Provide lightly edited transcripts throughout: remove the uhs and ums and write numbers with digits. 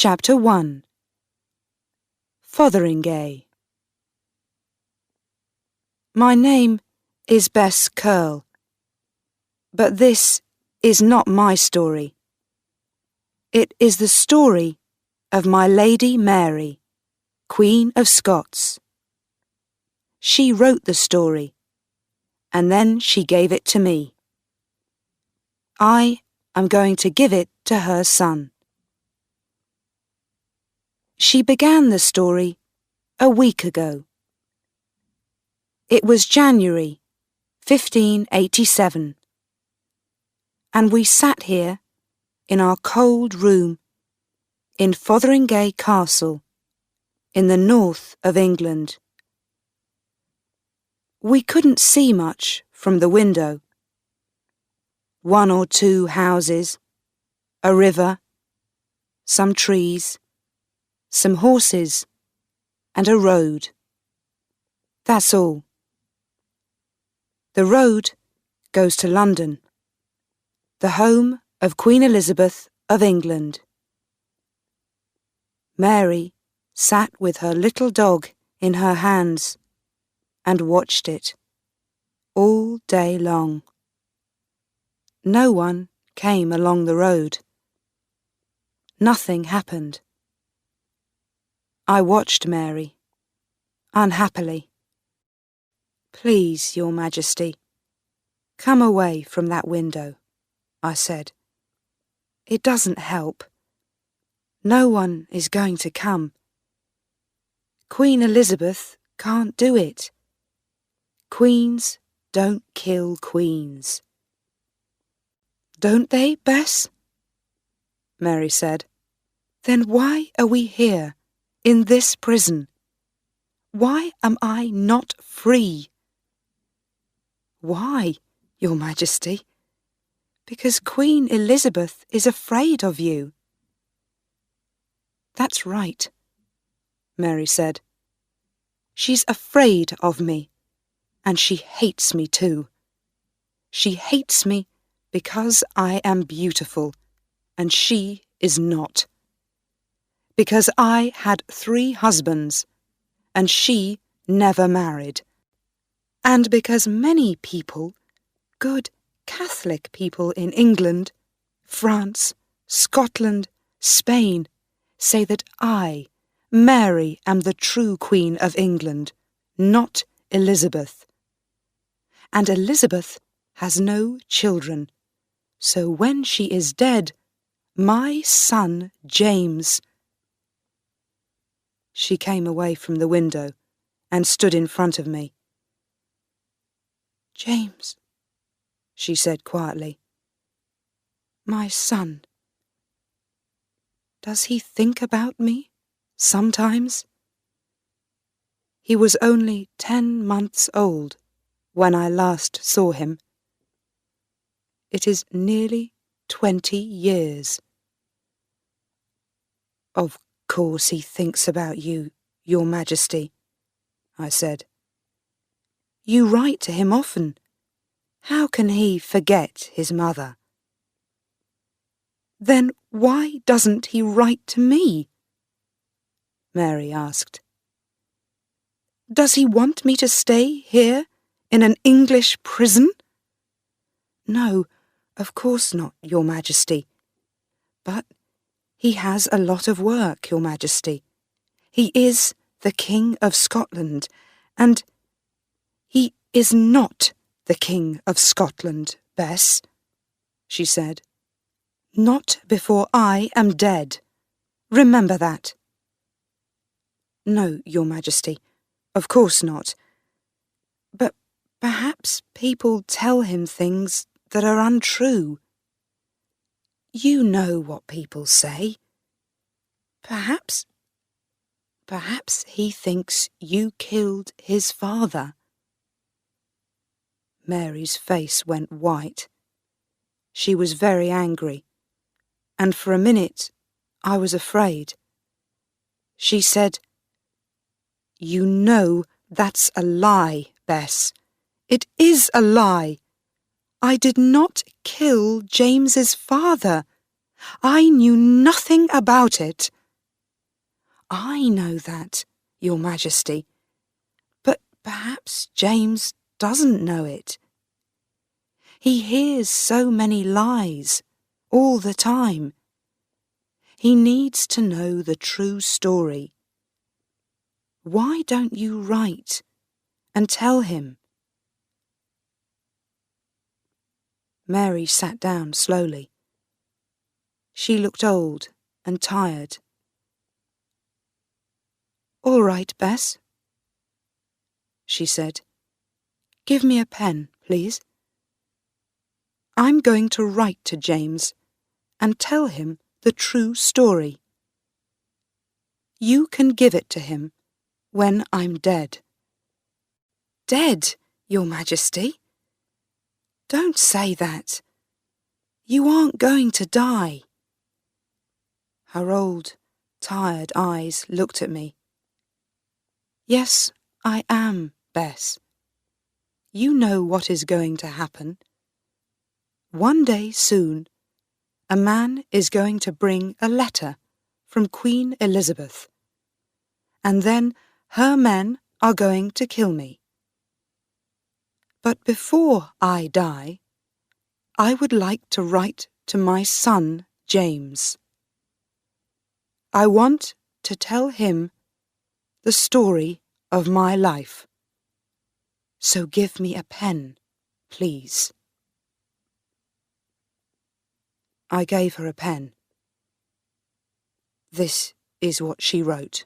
Chapter 1. Fotheringay. My name is Bess Curl, but this is not my story. It is the story of my Lady Mary, Queen of Scots. She wrote the story, and then she gave it to me. I am going to give it to her son. She began the story a week ago. It was January 1587, and we sat here in our cold room in Fotheringay Castle in the north of England. We couldn't see much from the window. 1 or 2 houses, a river, some trees, some horses, and a road. That's all. The road goes to London, the home of Queen Elizabeth of England. Mary sat with her little dog in her hands and watched it all day long. No one came along the road. Nothing happened. I watched Mary, unhappily. "Please, Your Majesty, come away from that window," I said. "It doesn't help. No one is going to come. Queen Elizabeth can't do it. Queens don't kill queens." "Don't they, Bess?" Mary said. "Then why are we here, in this prison? Why am I not free?" "Why, Your Majesty? Because Queen Elizabeth is afraid of you." "That's right," Mary said. "She's afraid of me, and she hates me too. She hates me because I am beautiful, and she is not. Because I had 3 husbands, and she never married. And because many people, good Catholic people in England, France, Scotland, Spain, say that I, Mary, am the true Queen of England, not Elizabeth. And Elizabeth has no children, so when she is dead, my son James... She came away from the window and stood in front of me. "James," she said quietly, "my son. Does he think about me sometimes? He was only 10 months old when I last saw him. It is nearly 20 years. Of course he thinks about you, Your Majesty," I said. "You write to him often. How can he forget his mother?" "Then why doesn't he write to me?" Mary asked. "Does he want me to stay here in an English prison?" "No, of course not, Your Majesty. But he has a lot of work, Your Majesty. He is the King of Scotland, and he is not the King of Scotland, Bess," she said. "Not before I am dead. Remember that." "No, Your Majesty, of course not. But perhaps people tell him things that are untrue. You know what people say. Perhaps he thinks you killed his father." Mary's face went white. She was very angry, and for a minute I was afraid. She said, "You know that's a lie, Bess. It is a lie. I did not kill James's father. I knew nothing about it." I know that, Your Majesty, but perhaps James doesn't know it. He hears so many lies all the time. He needs to know the true story. Why don't you write and tell him? Mary sat down slowly. She looked old and tired. "All right, Bess," she said. "Give me a pen, please. I'm going to write to James and tell him the true story. You can give it to him when I'm dead." "Dead, Your Majesty? Don't say that. You aren't going to die." Her old, tired eyes looked at me. "Yes, I am, Bess. You know what is going to happen. One day soon, a man is going to bring a letter from Queen Elizabeth, and then her men are going to kill me. But before I die, I would like to write to my son, James. I want to tell him the story of my life. So give me a pen, please." I gave her a pen. This is what she wrote.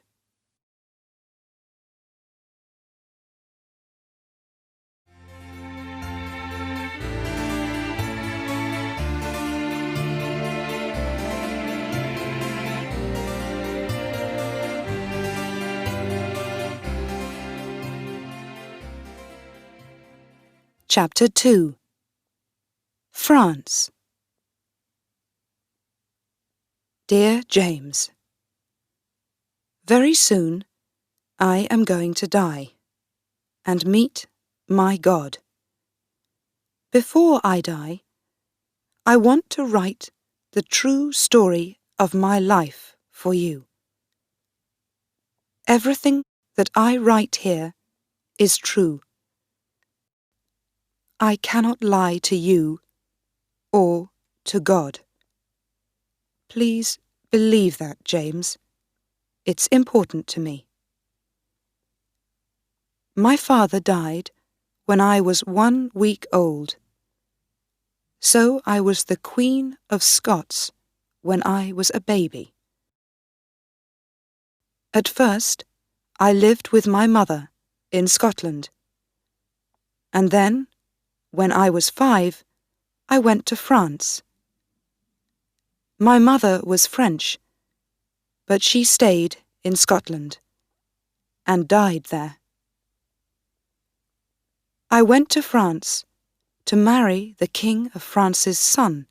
Chapter 2. France. Dear James, very soon I am going to die and meet my God. Before I die, I want to write the true story of my life for you. Everything that I write here is true. I cannot lie to you or to God. Please believe that, James. It's important to me. My father died when I was 1 week old, so I was the Queen of Scots when I was a baby. At first, I lived with my mother in Scotland, and then, when I was 5, I went to France. My mother was French, but she stayed in Scotland and died there. I went to France to marry the King of France's son.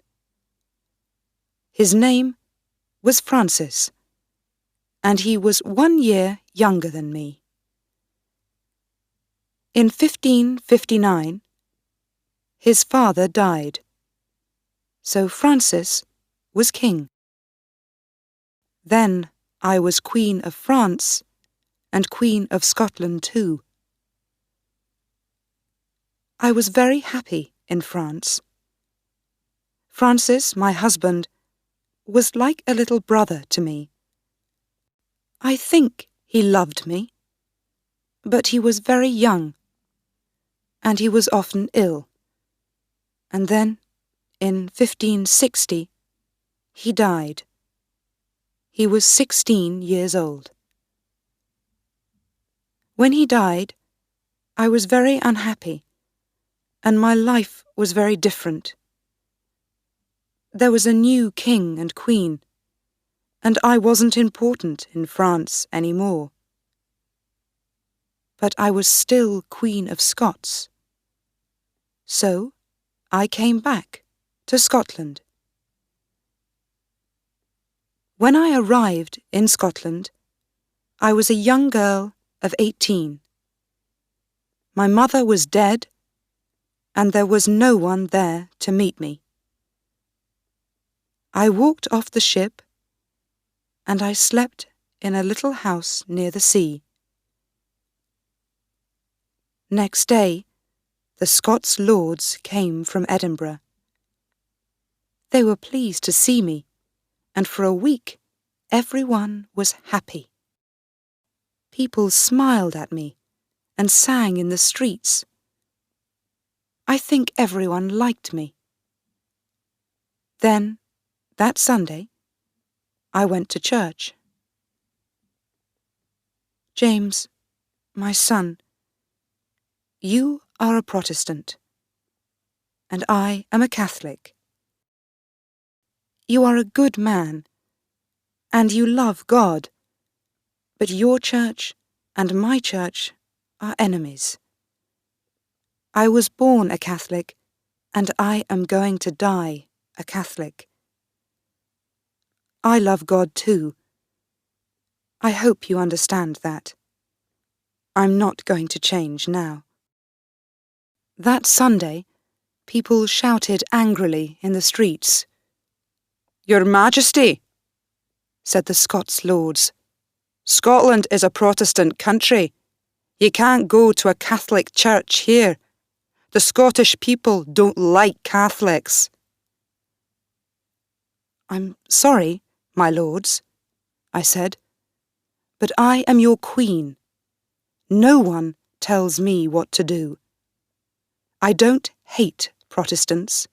His name was Francis, and he was 1 year younger than me. In 1559, his father died, so Francis was king. Then I was Queen of France and Queen of Scotland too. I was very happy in France. Francis, my husband, was like a little brother to me. I think he loved me, but he was very young, and he was often ill. And then, in 1560, he died. He was 16 years old. When he died, I was very unhappy, and my life was very different. There was a new king and queen, and I wasn't important in France anymore. But I was still Queen of Scots. So I came back to Scotland. When I arrived in Scotland, I was a young girl of 18. My mother was dead, and there was no one there to meet me. I walked off the ship, and I slept in a little house near the sea. Next day, the Scots lords came from Edinburgh. They were pleased to see me, and for a week everyone was happy. People smiled at me and sang in the streets. I think everyone liked me. Then, that Sunday, I went to church. James, my son, you are a Protestant, and I am a Catholic. You are a good man, and you love God, but your church and my church are enemies. I was born a Catholic, and I am going to die a Catholic. I love God too. I hope you understand that. I'm not going to change now. That Sunday, people shouted angrily in the streets. "Your Majesty," said the Scots lords, "Scotland is a Protestant country. You can't go to a Catholic church here. The Scottish people don't like Catholics." "I'm sorry, my lords," I said, "but I am your queen. No one tells me what to do. I don't hate Protestants,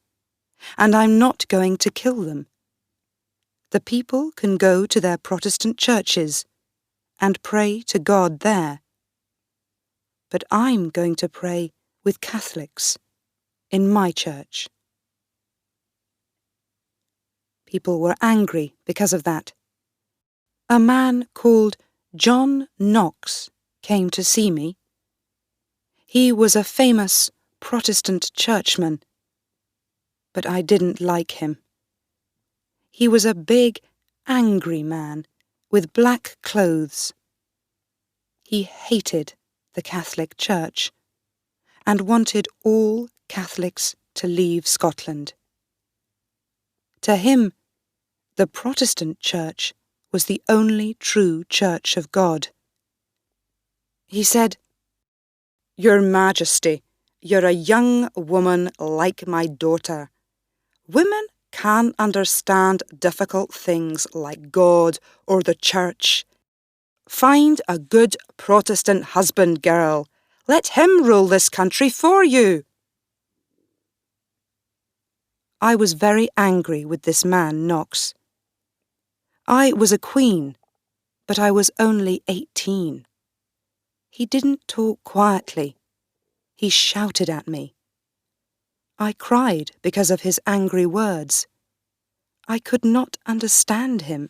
and I'm not going to kill them. The people can go to their Protestant churches and pray to God there. But I'm going to pray with Catholics in my church." People were angry because of that. A man called John Knox came to see me. He was a famous Protestant churchman, but I didn't like him. He was a big, angry man with black clothes. He hated the Catholic Church and wanted all Catholics to leave Scotland. To him, the Protestant Church was the only true Church of God. He said, "Your Majesty, you're a young woman like my daughter. Women can't understand difficult things like God or the Church. Find a good Protestant husband, girl. Let him rule this country for you." I was very angry with this man, Knox. I was a queen, but I was only 18. He didn't talk quietly. He shouted at me. I cried because of his angry words. I could not understand him.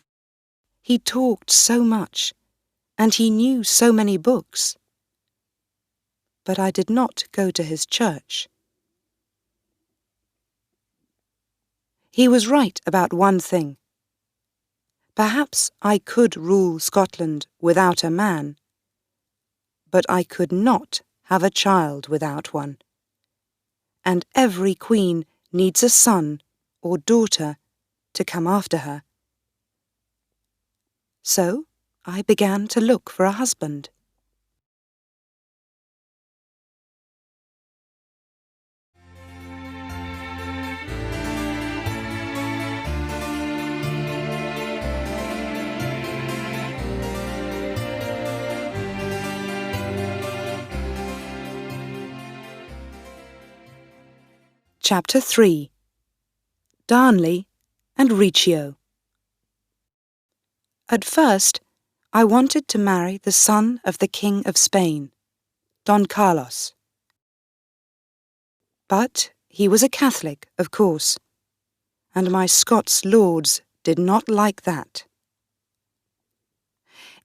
He talked so much, and he knew so many books. But I did not go to his church. He was right about one thing. Perhaps I could rule Scotland without a man, but I could not have a child without one. And every queen needs a son or daughter to come after her. So I began to look for a husband. Chapter 3. Darnley and Riccio. At first, I wanted to marry the son of the King of Spain, Don Carlos. But he was a Catholic, of course, and my Scots lords did not like that.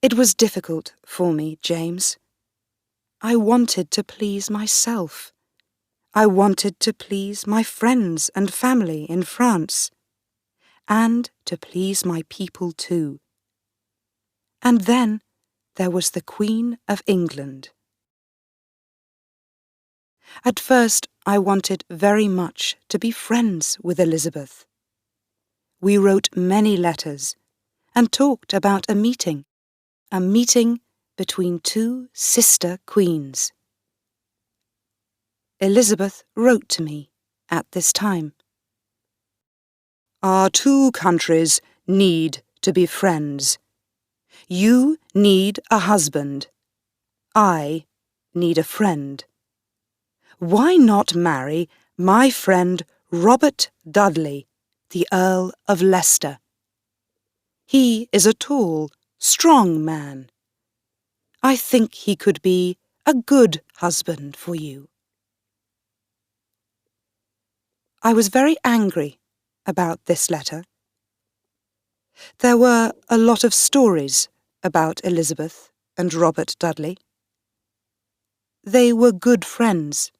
It was difficult for me, James. I wanted to please myself. I wanted to please my friends and family in France, and to please my people too. And then there was the Queen of England. At first I wanted very much to be friends with Elizabeth. We wrote many letters and talked about a meeting. A meeting between two sister queens. Elizabeth wrote to me at this time. Our two countries need to be friends. You need a husband. I need a friend. Why not marry my friend Robert Dudley, the Earl of Leicester? He is a tall, strong man. I think he could be a good husband for you. I was very angry about this letter. There were a lot of stories about Elizabeth and Robert Dudley. They were good friends.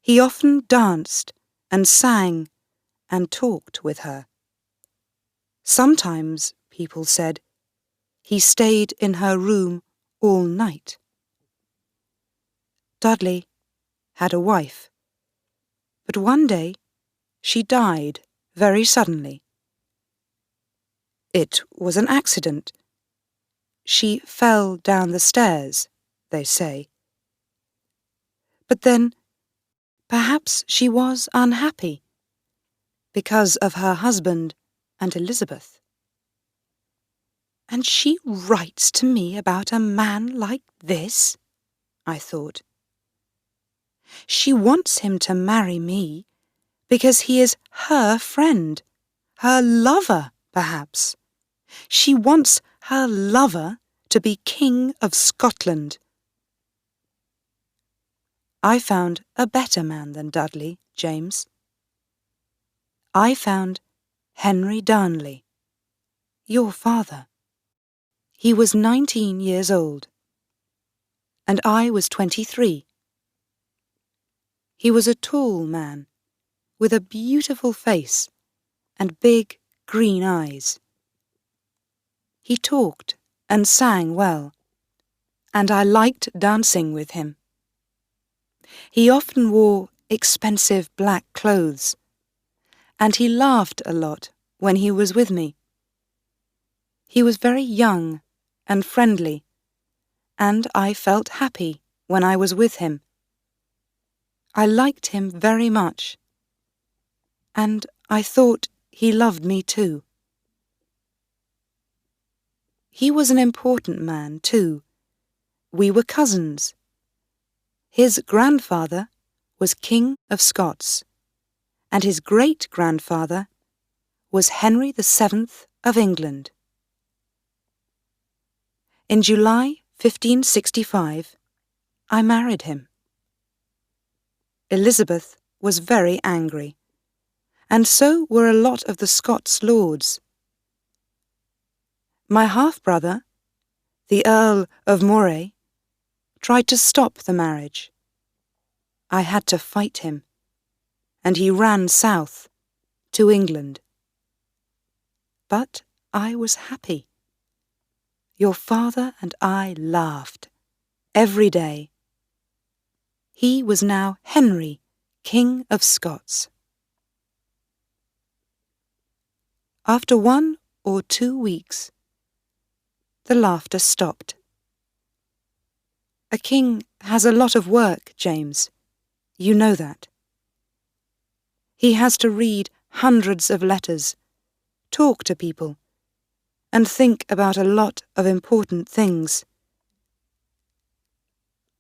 He often danced and sang and talked with her. Sometimes, people said, he stayed in her room all night. Dudley had a wife, but one day she died very suddenly. It was an accident. She fell down the stairs, they say. But then, perhaps she was unhappy because of her husband and Elizabeth. And she writes to me about a man like this, I thought. She wants him to marry me because he is her friend, her lover, perhaps. She wants her lover to be King of Scotland. I found a better man than Dudley, James. I found Henry Darnley, your father. He was 19 years old, and I was 23. He was a tall man, with a beautiful face and big green eyes. He talked and sang well, and I liked dancing with him. He often wore expensive black clothes, and he laughed a lot when he was with me. He was very young and friendly, and I felt happy when I was with him. I liked him very much, and I thought he loved me too. He was an important man too. We were cousins. His grandfather was King of Scots, and his great-grandfather was Henry VII of England. In July 1565, I married him. Elizabeth was very angry, and so were a lot of the Scots lords. My half-brother, the Earl of Moray, tried to stop the marriage. I had to fight him, and he ran south to England. But I was happy. Your father and I laughed every day. He was now Henry, King of Scots. After 1 or 2 weeks, the laughter stopped. A king has a lot of work, James. You know that. He has to read hundreds of letters, talk to people, and think about a lot of important things.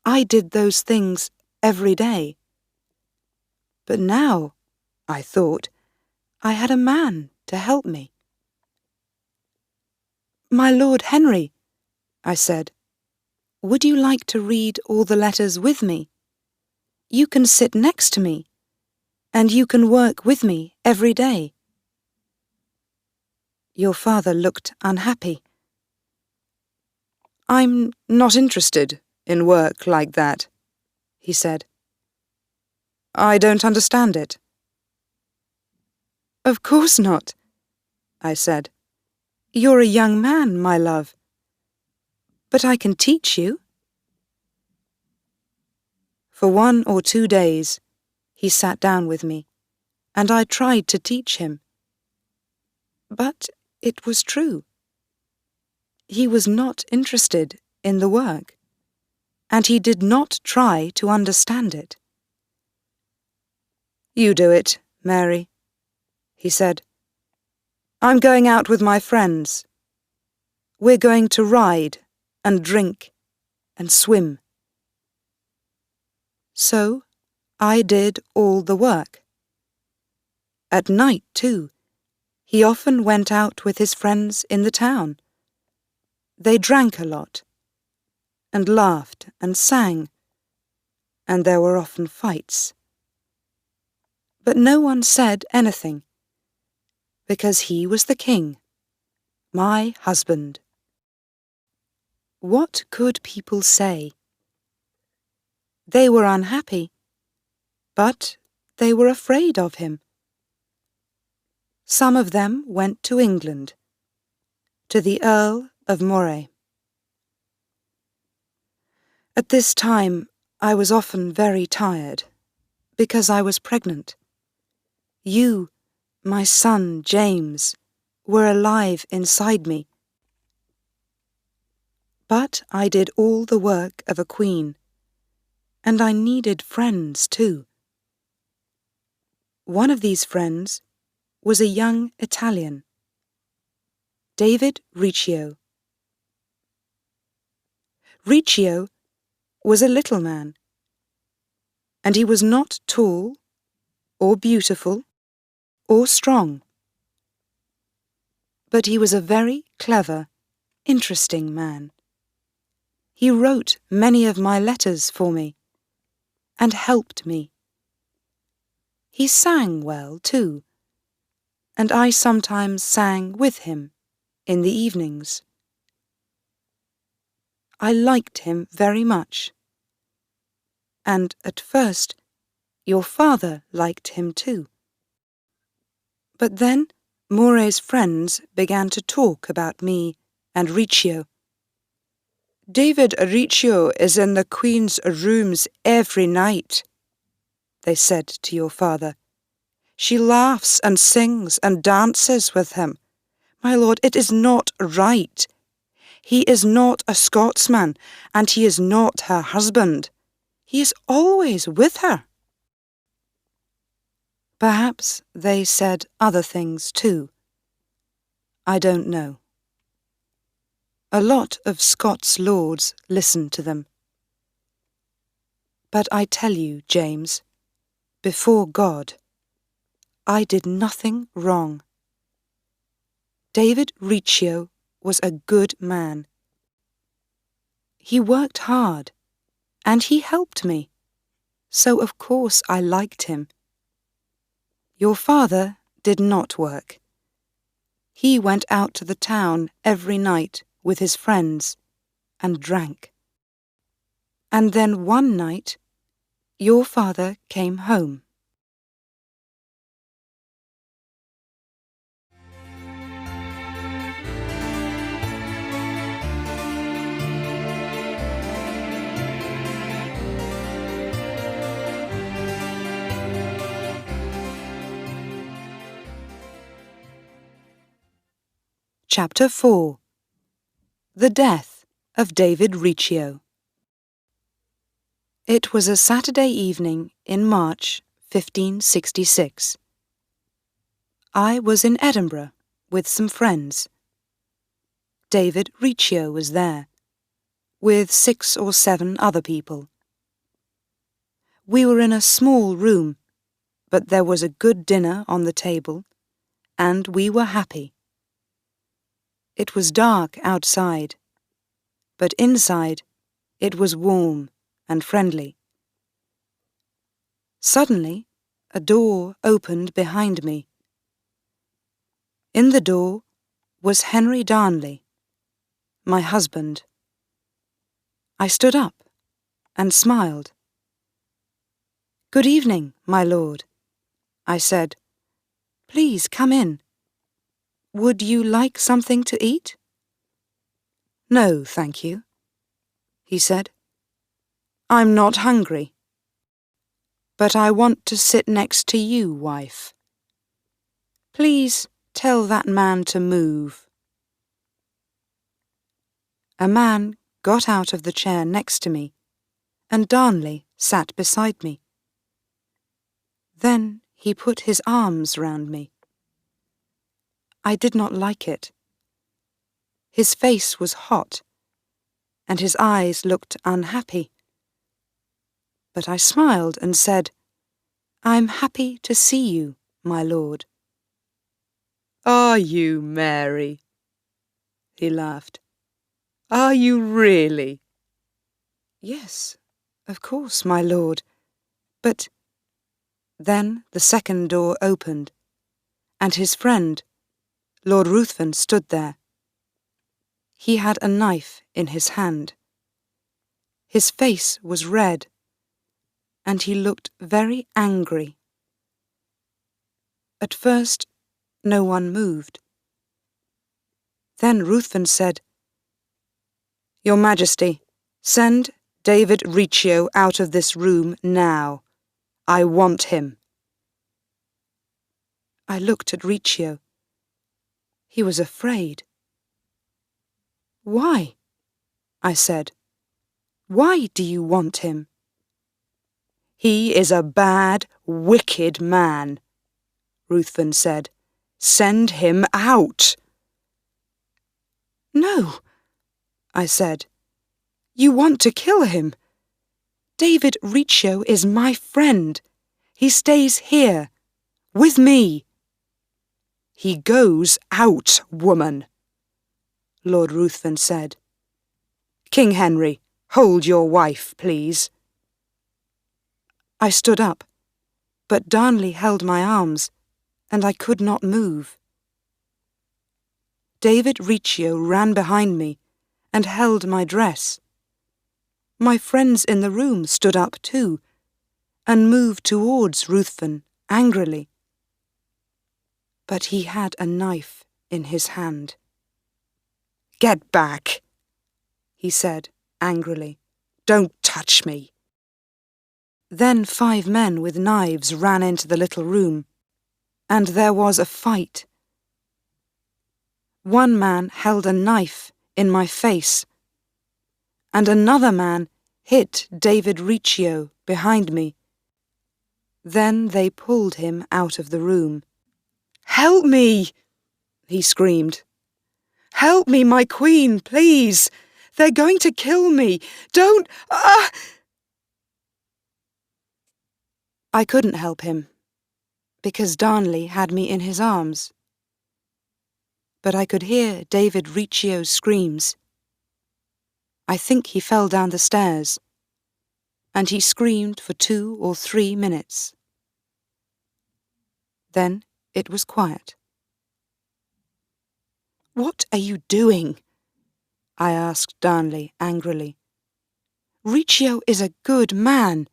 I did those things every day. But now, I thought, I had a man to help me. My Lord Henry, I said, would you like to read all the letters with me? You can sit next to me, and you can work with me every day. Your father looked unhappy. I'm not interested in work like that, he said. I don't understand it. Of course not, I said. You're a young man, my love. But I can teach you. For 1 or 2 days, he sat down with me, and I tried to teach him. But it was true. he was not interested in the work, and he did not try to understand it. "You do it, Mary," he said. "I'm going out with my friends. We're going to ride and drink and swim." So I did all the work. At night, too, he often went out with his friends in the town. They drank a lot, and laughed and sang, and there were often fights. But no one said anything, because he was the king, my husband. What could people say? They were unhappy, but they were afraid of him. Some of them went to England, to the Earl of Moray. At this time, I was often very tired, because I was pregnant. You, my son James, were alive inside me. But I did all the work of a queen, and I needed friends too. One of these friends was a young Italian, David Riccio. Riccio was a little man, and he was not tall, or beautiful, or strong. But he was a very clever, interesting man. He wrote many of my letters for me, and helped me. He sang well, too, and I sometimes sang with him in the evenings. I liked him very much, and at first your father liked him too. But then Moray's friends began to talk about me and Riccio. "David Riccio is in the Queen's rooms every night," they said to your father. "She laughs and sings and dances with him. My lord, it is not right. He is not a Scotsman, and he is not her husband. He is always with her." Perhaps they said other things too. I don't know. A lot of Scots lords listened to them. But I tell you, James, before God, I did nothing wrong. David Riccio was a good man. He worked hard, and he helped me, so of course I liked him. Your father did not work. He went out to the town every night with his friends and drank. And then one night, your father came home. Chapter 4. The Death of David Riccio. It was a Saturday evening in March 1566. I was in Edinburgh with some friends. David Riccio was there, with 6 or 7 other people. We were in a small room, but there was a good dinner on the table, and we were happy. It was dark outside, but inside it was warm and friendly. Suddenly, a door opened behind me. In the door was Henry Darnley, my husband. I stood up and smiled. "Good evening, my lord," I said. "Please come in. Would you like something to eat?" "No, thank you," he said. "I'm not hungry. But I want to sit next to you, wife. Please tell that man to move." A man got out of the chair next to me, and Darnley sat beside me. Then he put his arms round me. I did not like it. His face was hot, and his eyes looked unhappy. But I smiled and said, "I'm happy to see you, my lord." "Are you, Mary?" He laughed. "Are you really?" "Yes, of course, my lord, but—" Then the second door opened, and his friend, Lord Ruthven, stood there. He had a knife in his hand. His face was red, and he looked very angry. At first, no one moved. Then Ruthven said, "Your Majesty, send David Riccio out of this room now. I want him." I looked at Riccio. He was afraid. "Why?" I said. "Why do you want him?" "He is a bad, wicked man," Ruthven said. "Send him out." "No," I said. "You want to kill him. David Riccio is my friend. He stays here, with me." "He goes out, woman," Lord Ruthven said. "King Henry, hold your wife, please." I stood up, but Darnley held my arms, and I could not move. David Riccio ran behind me and held my dress. My friends in the room stood up too, and moved towards Ruthven angrily. But he had a knife in his hand. "Get back," he said angrily. "Don't touch me." Then 5 men with knives ran into the little room, and there was a fight. One man held a knife in my face, and another man hit David Riccio behind me. Then they pulled him out of the room. "Help me!" he screamed. "Help me, my queen, please! They're going to kill me! Don't— ah!" I couldn't help him, because Darnley had me in his arms. But I could hear David Riccio's screams. I think he fell down the stairs, and he screamed for 2 or 3 minutes. Then it was quiet. "What are you doing?" I asked Darnley angrily. "Riccio is a good man.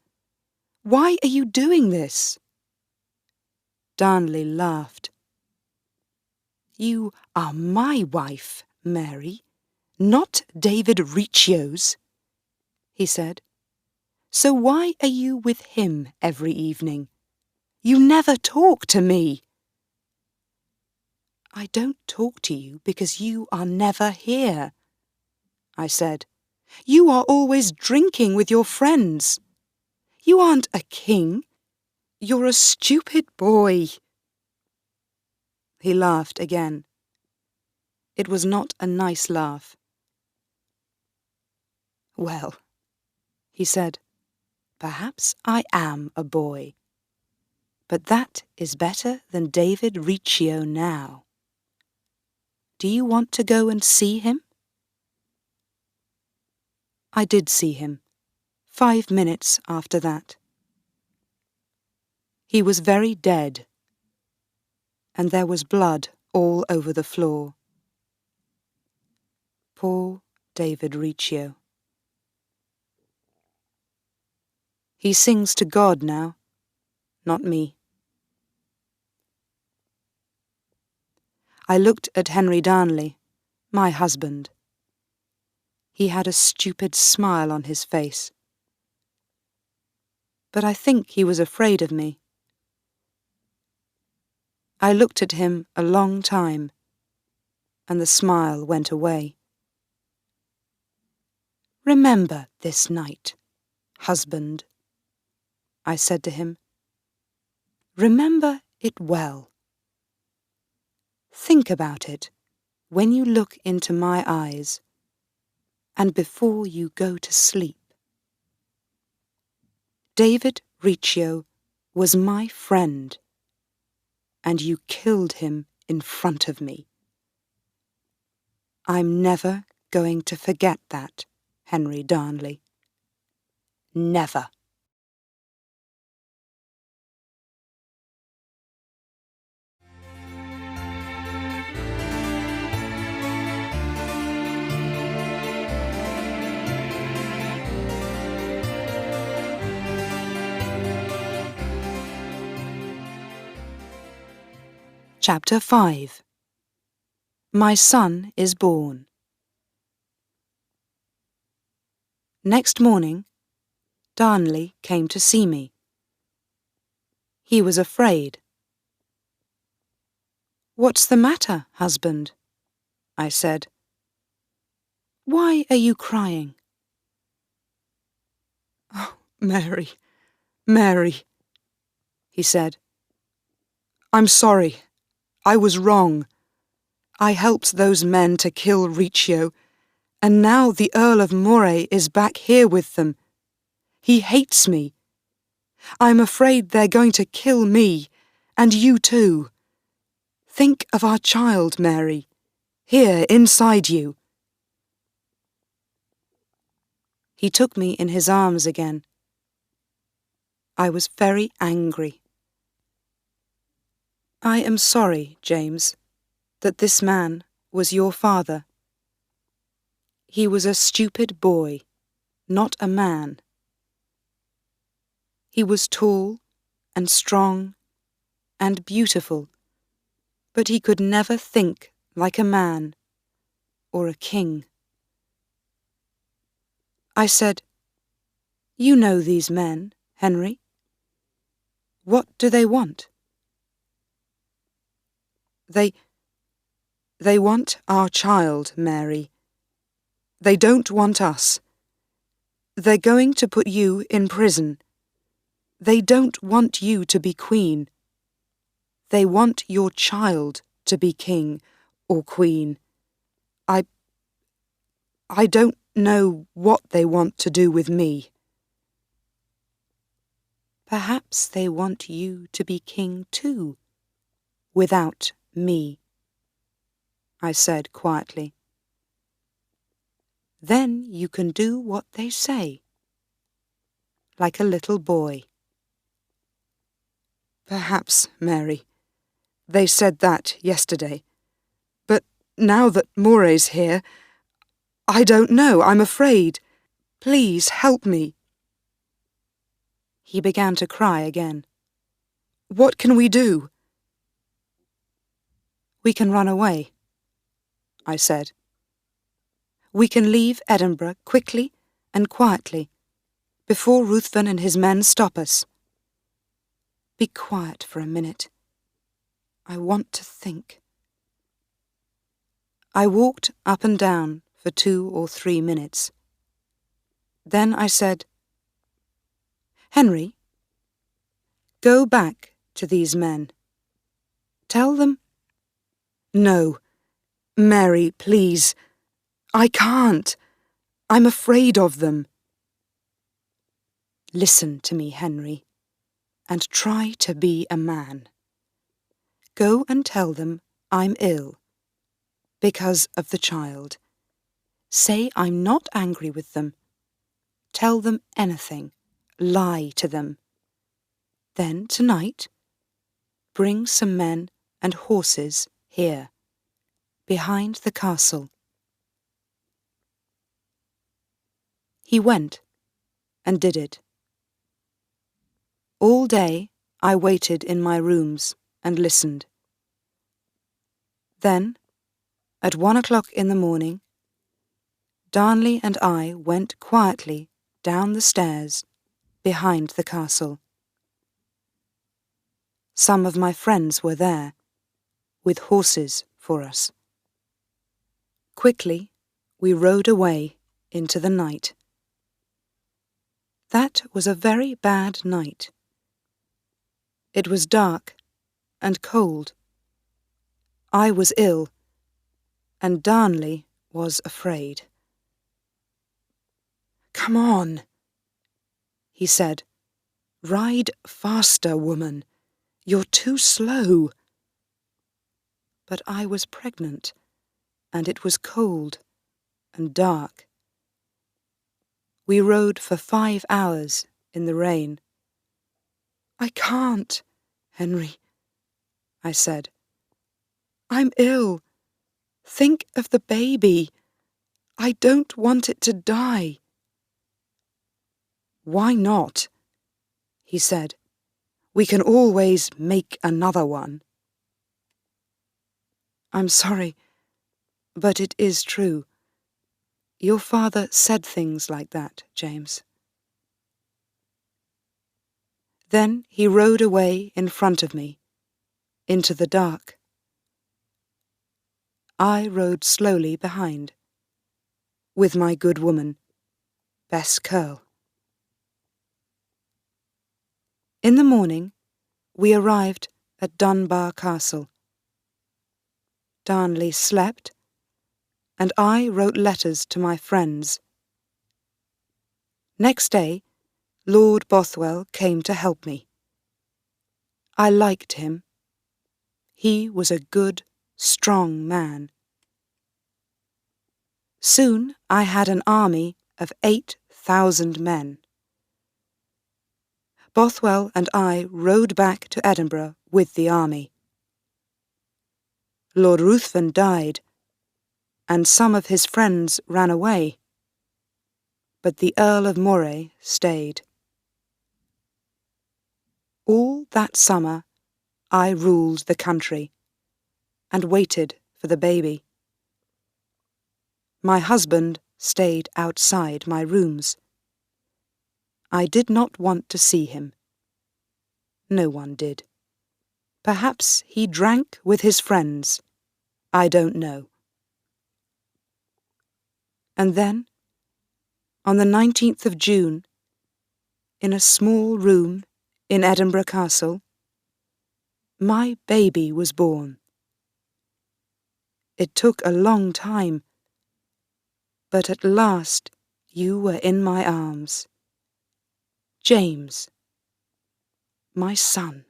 Why are you doing this?" Darnley laughed. "You are my wife, Mary, not David Riccio's," he said. "So why are you with him every evening? You never talk to me." "I don't talk to you because you are never here," I said. "You are always drinking with your friends. You aren't a king. You're a stupid boy." He laughed again. It was not a nice laugh. "Well," he said, "perhaps I am a boy. But that is better than David Riccio now. Do you want to go and see him?" I did see him, 5 minutes after that. He was very dead, and there was blood all over the floor. Poor David Riccio. He sings to God now, not me. I looked at Henry Darnley, my husband. He had a stupid smile on his face. But I think he was afraid of me. I looked at him a long time, and the smile went away. Remember this night, husband, I said to him. Remember it well. Think about it when you look into my eyes and before you go to sleep. David Riccio was my friend, and you killed him in front of me. I'm never going to forget that, Henry Darnley. Never. Chapter 5. My son is born. Next morning, Darnley came to see me. He was afraid. What's the matter, husband? I said. Why are you crying? Oh, Mary, Mary, he said. I'm sorry. I was wrong. I helped those men to kill Riccio, and now the Earl of Moray is back here with them. He hates me. I'm afraid they're going to kill me, and you too. Think of our child, Mary, here inside you. He took me in his arms again. I was very angry. I am sorry, James, that this man was your father. He was a stupid boy, not a man. He was tall and strong and beautiful, but he could never think like a man or a king. I said, You know these men, Henry. What do they want? They want our child, Mary. They don't want us. They're going to put you in prison. They don't want you to be queen. They want your child to be king or queen. I don't know what they want to do with me. Perhaps they want you to be king too, without me, I said quietly. Then you can do what they say, like a little boy. Perhaps, Mary. They said that yesterday. But now that Moray's here, I don't know, I'm afraid. Please help me. He began to cry again. What can we do? We can run away, I said. We can leave Edinburgh quickly and quietly, before Ruthven and his men stop us. Be quiet for a minute. I want to think. I walked up and down for 2 or 3 minutes. Then I said, Henry, go back to these men. Tell them... No, Mary, please. I can't. I'm afraid of them. Listen to me, Henry, and try to be a man. Go and tell them I'm ill, because of the child. Say I'm not angry with them. Tell them anything. Lie to them. Then tonight, bring some men and horses here, behind the castle. He went and did it. All day I waited in my rooms and listened. Then, at 1 o'clock in the morning, Darnley and I went quietly down the stairs behind the castle. Some of my friends were there, with horses for us. Quickly, we rode away into the night. That was a very bad night. It was dark and cold. I was ill, and Darnley was afraid. "Come on," he said. "Ride faster, woman. You're too slow." But I was pregnant, and it was cold and dark. We rode for 5 hours in the rain. "I can't, Henry," I said. "I'm ill. Think of the baby. I don't want it to die." "Why not?" he said. "We can always make another one." "I'm sorry, but it is true. Your father said things like that, James." Then he rode away in front of me, into the dark. I rode slowly behind, with my good woman, Bess Curl. In the morning, we arrived at Dunbar Castle. Darnley slept, and I wrote letters to my friends. Next day, Lord Bothwell came to help me. I liked him. He was a good, strong man. Soon I had an army of 8,000 men. Bothwell and I rode back to Edinburgh with the army. Lord Ruthven died, and some of his friends ran away, but the Earl of Moray stayed. All that summer I ruled the country and waited for the baby. My husband stayed outside my rooms. I did not want to see him. No one did. Perhaps he drank with his friends. I don't know. And then, on the 19th of June, in a small room in Edinburgh Castle, my baby was born. It took a long time, but at last you were in my arms. James, my son.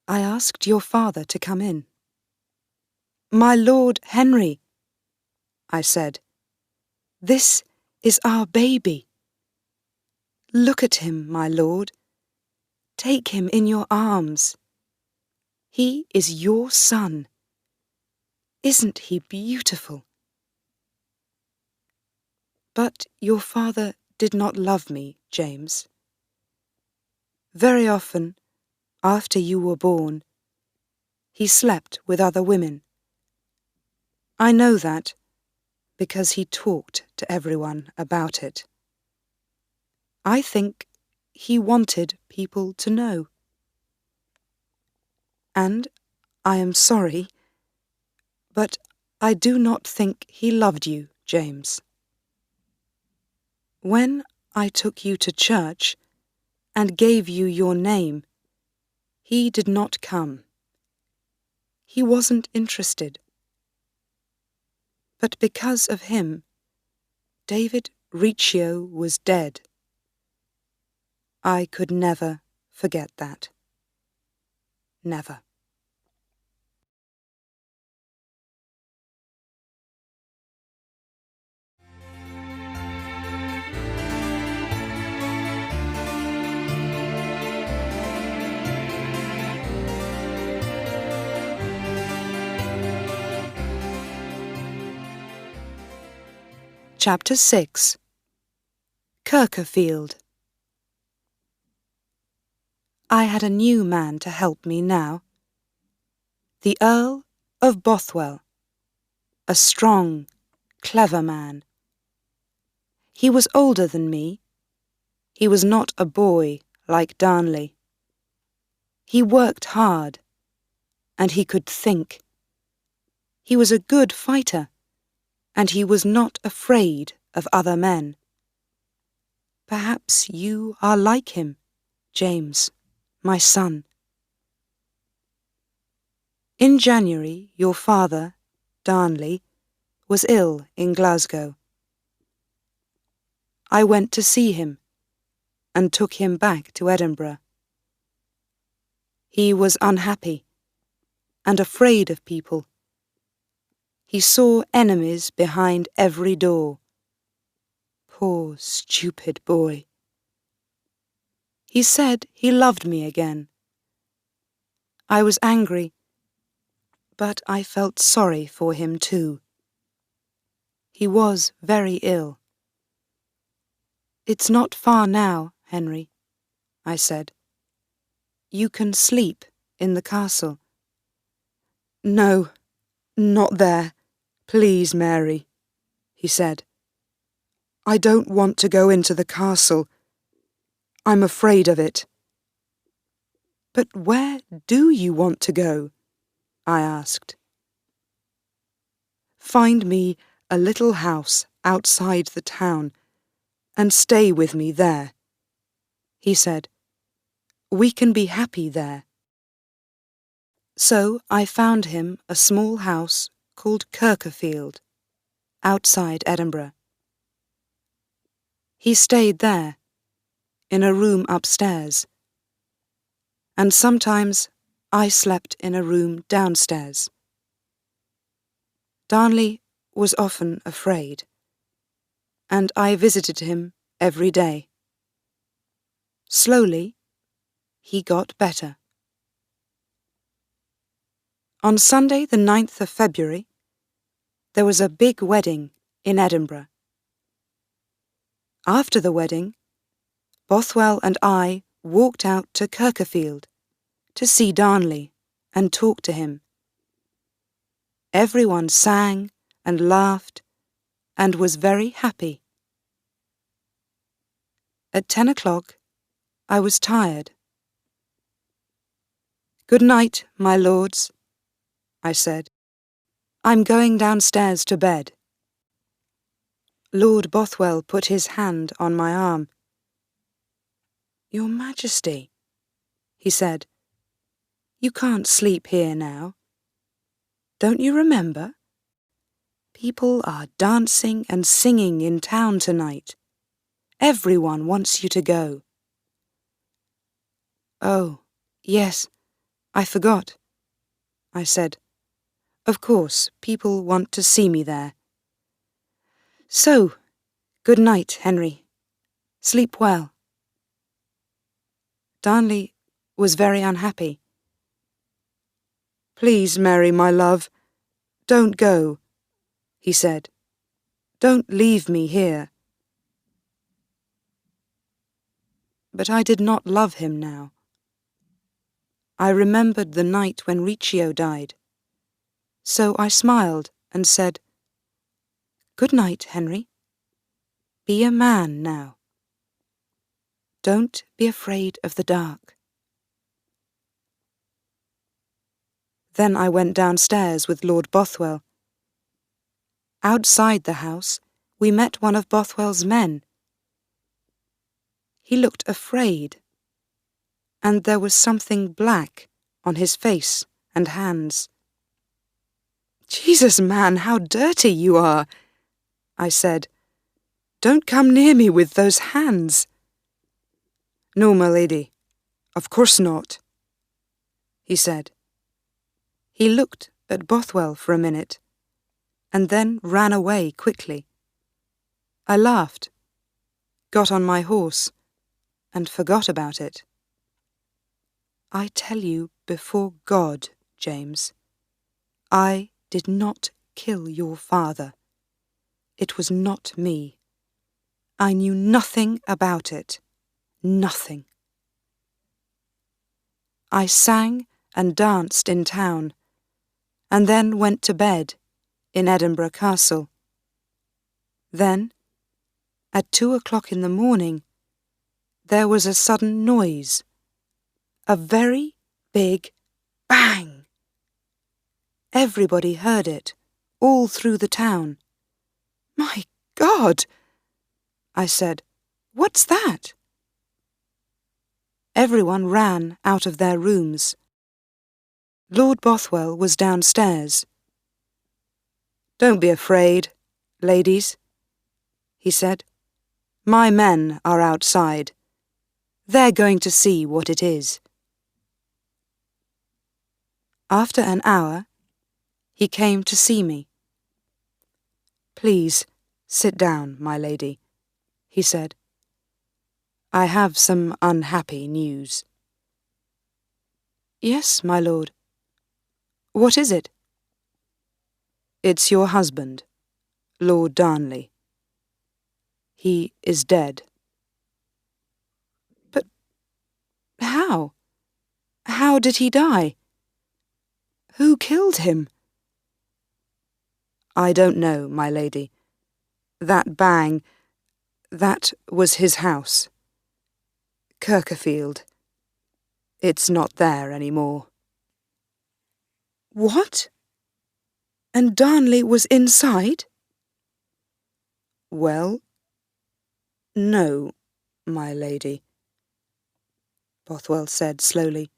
I asked your father to come in. "My Lord Henry," I said, "this is our baby. Look at him, my lord. Take him in your arms. He is your son. Isn't he beautiful?" But your father did not love me, James. Very often, after you were born, he slept with other women. I know that because he talked to everyone about it. I think he wanted people to know. And I am sorry, but I do not think he loved you, James. When I took you to church and gave you your name, he did not come. He wasn't interested. But because of him, David Riccio was dead. I could never forget that. Never. Chapter 6. Kirkerfield. I had a new man to help me now. The Earl of Bothwell, a strong, clever man. He was older than me. He was not a boy like Darnley. He worked hard, and he could think. He was a good fighter, and he was not afraid of other men. Perhaps you are like him, James, my son. In January, your father, Darnley, was ill in Glasgow. I went to see him and took him back to Edinburgh. He was unhappy and afraid of people. He saw enemies behind every door. Poor, stupid boy. He said he loved me again. I was angry, but I felt sorry for him too. He was very ill. It's not far now, Henry, I said. You can sleep in the castle. No, not there. Please, Mary, he said. I don't want to go into the castle. I'm afraid of it. But where do you want to go? I asked. Find me a little house outside the town and stay with me there, he said. We can be happy there. So I found him a small house called Kirkerfield, outside Edinburgh. He stayed there, in a room upstairs, and sometimes I slept in a room downstairs. Darnley was often afraid, and I visited him every day. Slowly, he got better. On Sunday the 9th of February, there was a big wedding in Edinburgh. After the wedding, Bothwell and I walked out to Kirkerfield to see Darnley and talk to him. Everyone sang and laughed and was very happy. At 10 o'clock, I was tired. Good night, my lords, I said. I'm going downstairs to bed. Lord Bothwell put his hand on my arm. Your Majesty, he said, you can't sleep here now. Don't you remember? People are dancing and singing in town tonight. Everyone wants you to go. Oh, yes, I forgot, I said. Of course, people want to see me there. So, good night, Henry. Sleep well. Darnley was very unhappy. Please, Mary, my love, don't go, he said. Don't leave me here. But I did not love him now. I remembered the night when Riccio died. So I smiled and said, Good night, Henry. Be a man now. Don't be afraid of the dark. Then I went downstairs with Lord Bothwell. Outside the house, we met one of Bothwell's men. He looked afraid, and there was something black on his face and hands. Jesus, man, how dirty you are, I said. Don't come near me with those hands. No, my lady, of course not, he said. He looked at Bothwell for a minute, and then ran away quickly. I laughed, got on my horse, and forgot about it. I tell you before God, James, I did not kill your father. It was not me. I knew nothing about it. Nothing. I sang and danced in town, and then went to bed in Edinburgh Castle. Then, at 2 o'clock in the morning, there was a sudden noise, a very big bang. Everybody heard it, all through the town. My God, I said, What's that?" Everyone ran out of their rooms. Lord Bothwell was downstairs. "Don't be afraid, ladies," he said. "My men are outside. They're going to see what it is." After an hour, he came to see me. "Please, sit down, my lady," he said. "I have some unhappy news." "Yes, my lord. What is it?" "It's your husband, Lord Darnley. He is dead." "But how? How did he die? Who killed him?" "I don't know, my lady. That bang, that was his house. Kirkerfield. It's not there any more." "What? And Darnley was inside?" "Well, no, my lady," Bothwell said slowly.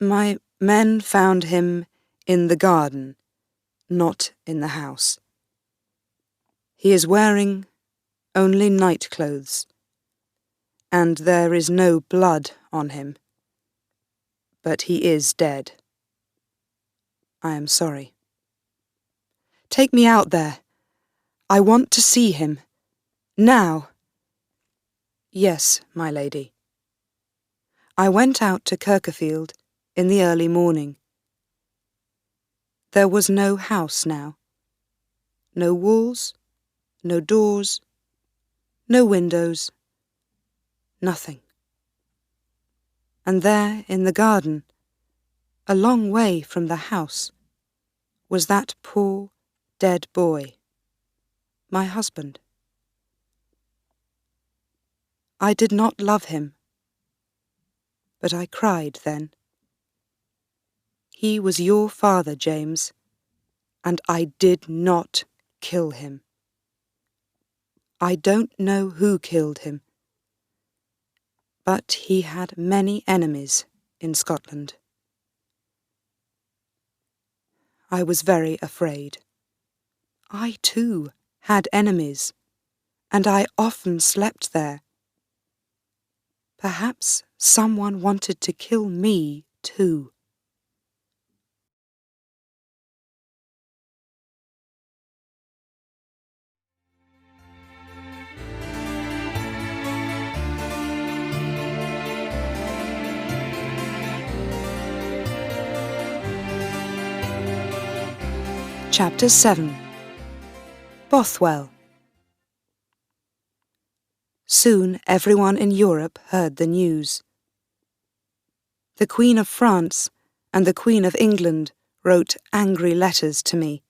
"My men found him in the garden, not in the house. He is wearing only night clothes, and there is no blood on him. But he is dead. I am sorry. Take me out there. I want to see him. Now." "Yes, my lady." I went out to Kirkerfield in the early morning. There was no house now. No walls, no doors, no windows, nothing. And there in the garden, a long way from the house, was that poor, dead boy, my husband. I did not love him, but I cried then. He was your father, James, and I did not kill him. I don't know who killed him, but he had many enemies in Scotland. I was very afraid. I too had enemies, and I often slept there. Perhaps someone wanted to kill me too. Chapter 7. Bothwell. Soon everyone in Europe heard the news. The Queen of France and the Queen of England wrote angry letters to me.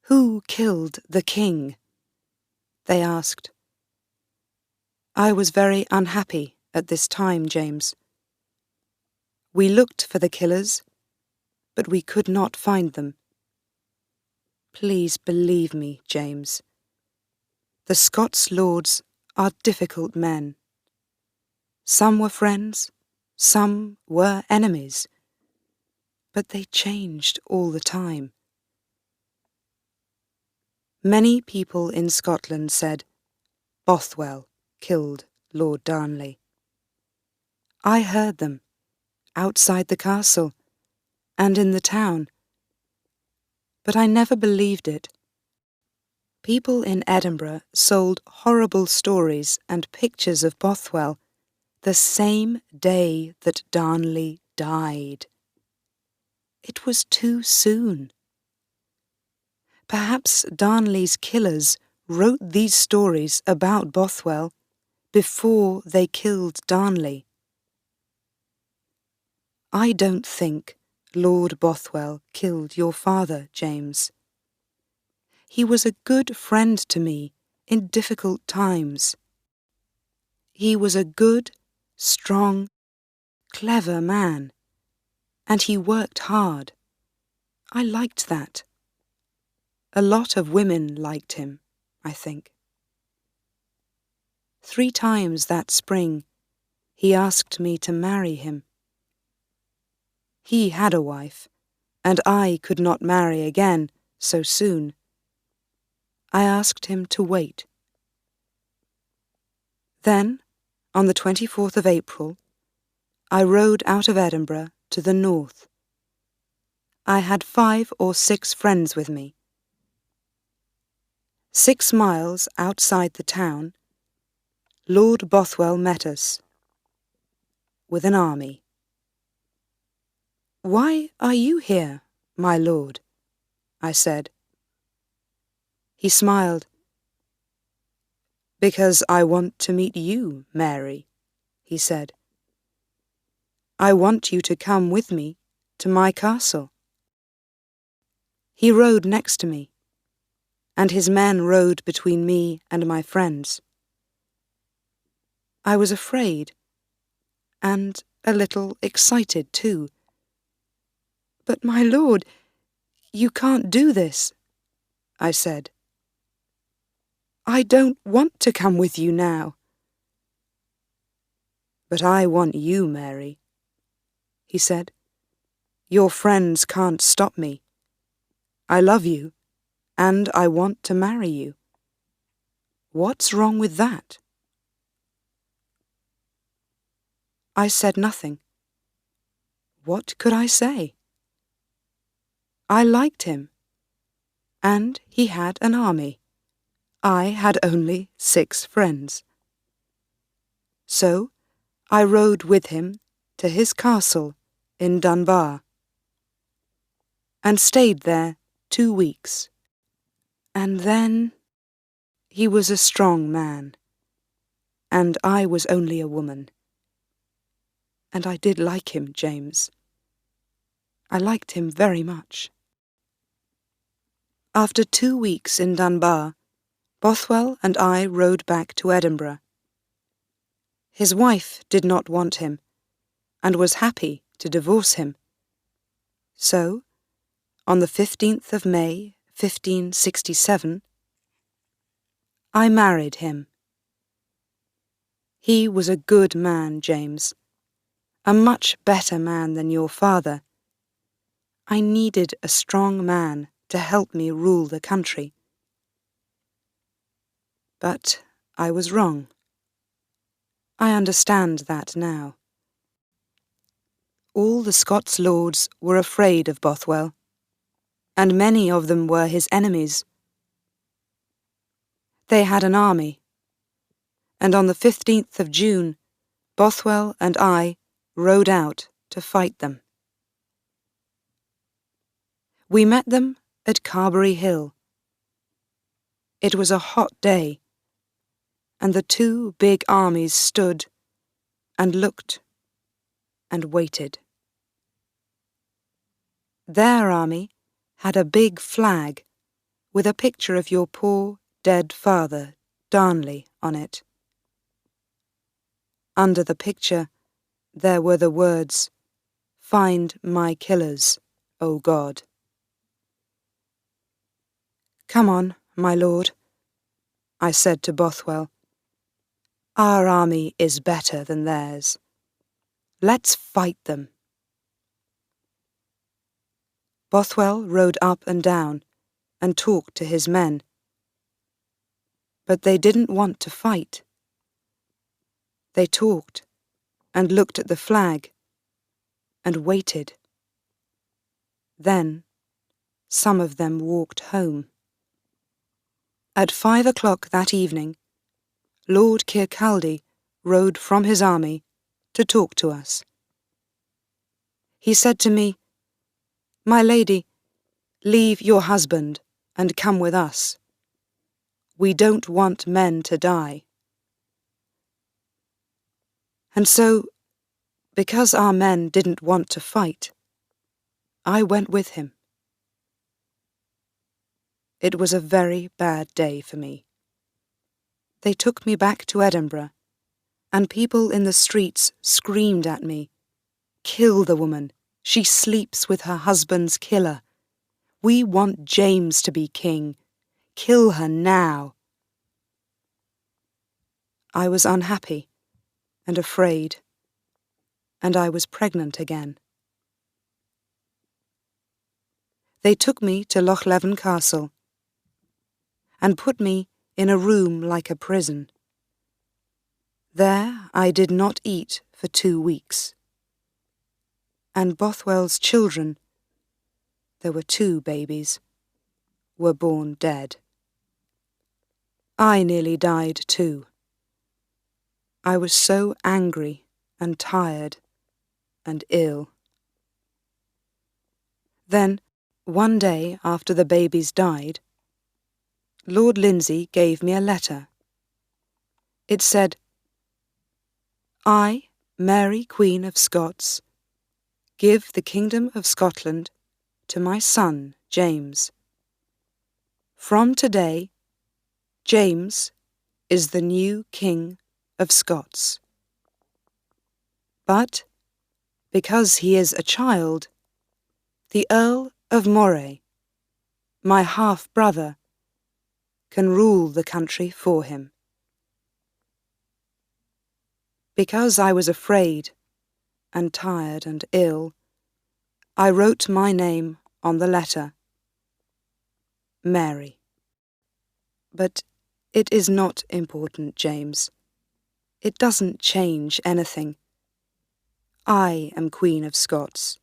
"Who killed the king?" they asked. I was very unhappy at this time, James. We looked for the killers, but we could not find them. Please believe me, James. The Scots lords are difficult men. Some were friends, some were enemies, but they changed all the time. Many people in Scotland said, "Bothwell killed Lord Darnley." I heard them, outside the castle, and in the town, but I never believed it. People in Edinburgh sold horrible stories and pictures of Bothwell the same day that Darnley died. It was too soon. Perhaps Darnley's killers wrote these stories about Bothwell before they killed Darnley. I don't think Lord Bothwell killed your father, James. He was a good friend to me in difficult times. He was a good, strong, clever man, and he worked hard. I liked that. A lot of women liked him, I think. 3 times that spring, he asked me to marry him. He had a wife, and I could not marry again so soon. I asked him to wait. Then, on the 24th of April, I rode out of Edinburgh to the north. I had 5 or 6 friends with me. 6 miles outside the town, Lord Bothwell met us, with an army. "Why are you here, my lord?" I said. He smiled. "Because I want to meet you, Mary," he said. "I want you to come with me to my castle." He rode next to me, and his men rode between me and my friends. I was afraid, and a little excited too. "But, my lord, you can't do this," I said. "I don't want to come with you now." "But I want you, Mary," he said. "Your friends can't stop me. I love you, and I want to marry you. What's wrong with that?" I said nothing. What could I say? I liked him, and he had an army. I had only 6 friends. So I rode with him to his castle in Dunbar, and stayed there 2 weeks. And then he was a strong man, and I was only a woman. And I did like him, James. I liked him very much. After 2 weeks in Dunbar, Bothwell and I rode back to Edinburgh. His wife did not want him, and was happy to divorce him. So, on the 15th of May, 1567, I married him. He was a good man, James, a much better man than your father. I needed a strong man to help me rule the country. But I was wrong. I understand that now. All the Scots lords were afraid of Bothwell, and many of them were his enemies. They had an army, and on the 15th of June, Bothwell and I rode out to fight them. We met them at Carberry Hill. It was a hot day, and the 2 big armies stood and looked and waited. Their army had a big flag with a picture of your poor, dead father, Darnley, on it. Under the picture, there were the words, "Find my killers, O God." "Come on, my lord," I said to Bothwell. "Our army is better than theirs. Let's fight them." Bothwell rode up and down and talked to his men. But they didn't want to fight. They talked and looked at the flag and waited. Then some of them walked home. At 5 o'clock that evening, Lord Kirkcaldy rode from his army to talk to us. He said to me, "My lady, leave your husband and come with us. We don't want men to die." And so, because our men didn't want to fight, I went with him. It was a very bad day for me. They took me back to Edinburgh, and people in the streets screamed at me, "Kill the woman. She sleeps with her husband's killer. We want James to be king. Kill her now." I was unhappy and afraid, and I was pregnant again. They took me to Lochleven Castle and put me in a room like a prison. There I did not eat for 2 weeks. And Bothwell's children, there were 2 babies, were born dead. I nearly died too. I was so angry and tired and ill. Then, one day after the babies died, Lord Lindsay gave me a letter. It said, "I, Mary, Queen of Scots, give the Kingdom of Scotland to my son, James. From today, James is the new King of Scots. But, because he is a child, the Earl of Moray, my half-brother, can rule the country for him." Because I was afraid and tired and ill, I wrote my name on the letter, Mary. But it is not important, James. It doesn't change anything. I am Queen of Scots,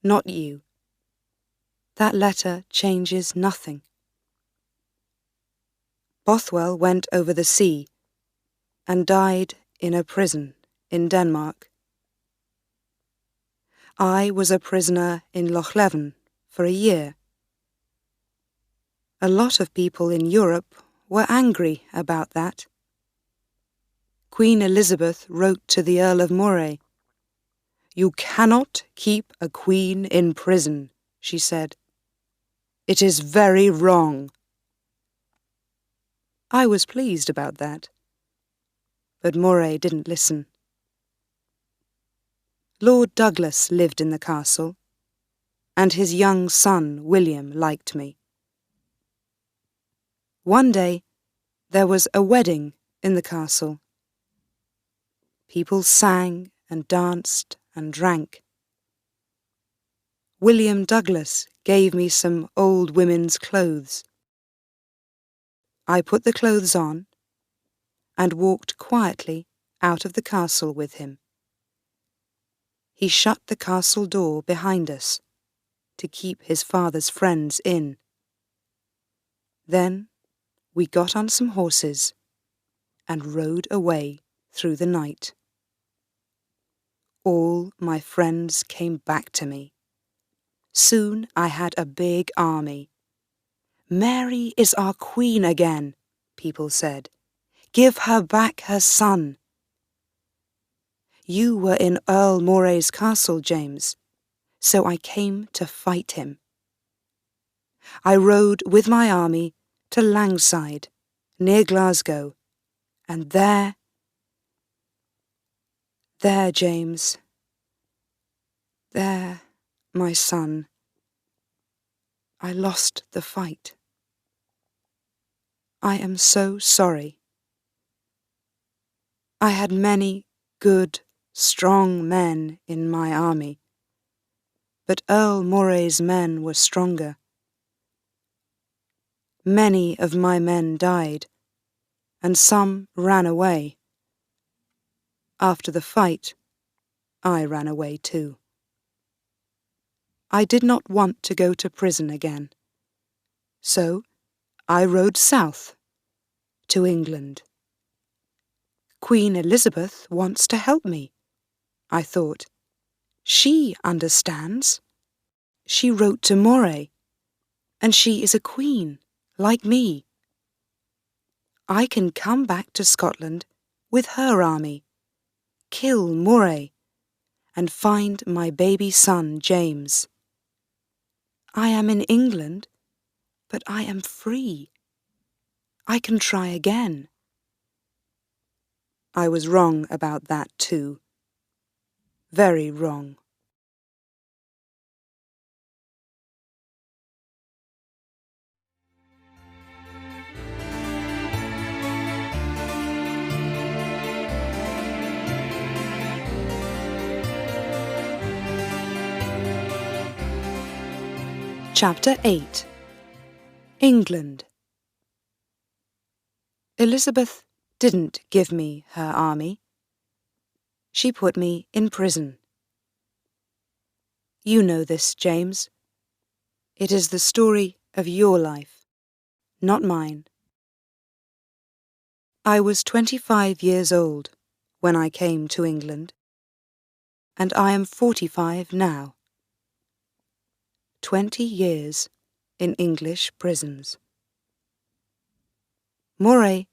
not you. That letter changes nothing. Bothwell went over the sea and died in a prison in Denmark. I was a prisoner in Lochleven for a year. A lot of people in Europe were angry about that. Queen Elizabeth wrote to the Earl of Moray. "You cannot keep a queen in prison," she said. "It is very wrong." I was pleased about that, but Moray didn't listen. Lord Douglas lived in the castle, and his young son William liked me. One day there was a wedding in the castle. People sang and danced and drank. William Douglas gave me some old women's clothes. I put the clothes on and walked quietly out of the castle with him. He shut the castle door behind us to keep his father's friends in. Then we got on some horses and rode away through the night. All my friends came back to me. Soon I had a big army. "Mary is our queen again," people said. "Give her back her son." You were in Earl Moray's castle, James, so I came to fight him. I rode with my army to Langside, near Glasgow, and there, James, there, my son, I lost the fight. I am so sorry. I had many good, strong men in my army, but Earl Moray's men were stronger. Many of my men died, and some ran away. After the fight, I ran away too. I did not want to go to prison again, so I rode south to England. Queen Elizabeth wants to help me, I thought. She understands. She wrote to Moray, and she is a queen, like me. I can come back to Scotland with her army, kill Moray, and find my baby son James. I am in England, but I am free. I can try again. I was wrong about that too. Very wrong. Chapter 8. England. Elizabeth didn't give me her army. She put me in prison. You know this, James. It is the story of your life, not mine. I was 25 years old when I came to England, and I am 45 now. 20 years in English prisons. Moray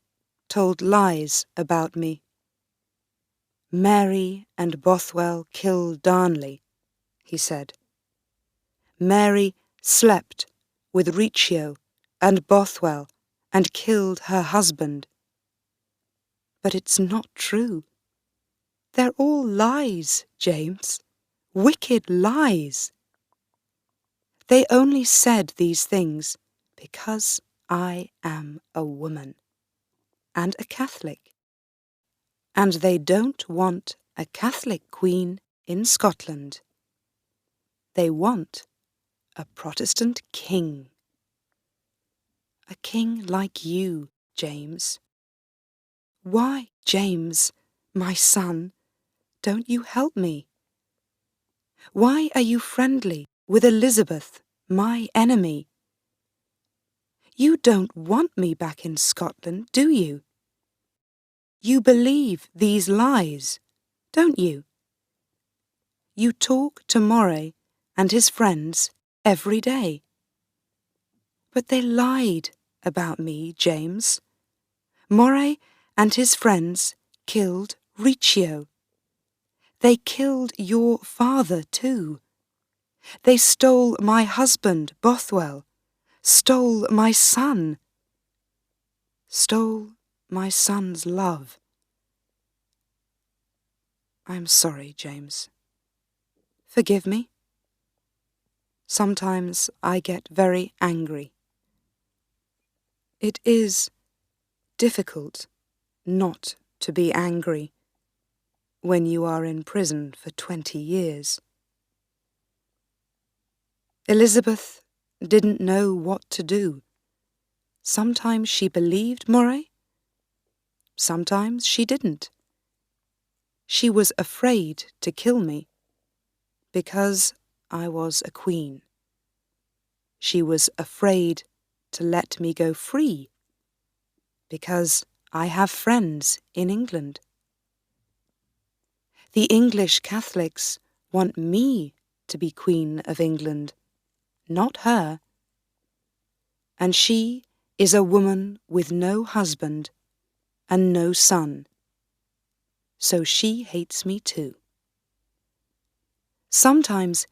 told lies about me. Mary and Bothwell killed Darnley, he said. Mary slept with Riccio and Bothwell and killed her husband. But it's not true. They're all lies, James. Wicked lies. They only said these things because I am a woman and a Catholic. And they don't want a Catholic queen in Scotland. They want a Protestant king. A king like you, James. Why, James, my son, don't you help me? Why are you friendly with Elizabeth, my enemy? You don't want me back in Scotland, do you? You believe these lies, don't you? You talk to Moray and his friends every day. But they lied about me, James. Moray and his friends killed Riccio. They killed your father too. They stole my husband, Bothwell, stole my son, stole my son's love. I'm sorry, James. Forgive me. Sometimes I get very angry. It is difficult not to be angry when you are in prison for 20 years. Elizabeth didn't know what to do. Sometimes she believed Moray, sometimes she didn't. She was afraid to kill me because I was a queen. She was afraid to let me go free because I have friends in England. The English Catholics want me to be Queen of England, not her. And she is a woman with no husband and no son, so she hates me too. Sometimes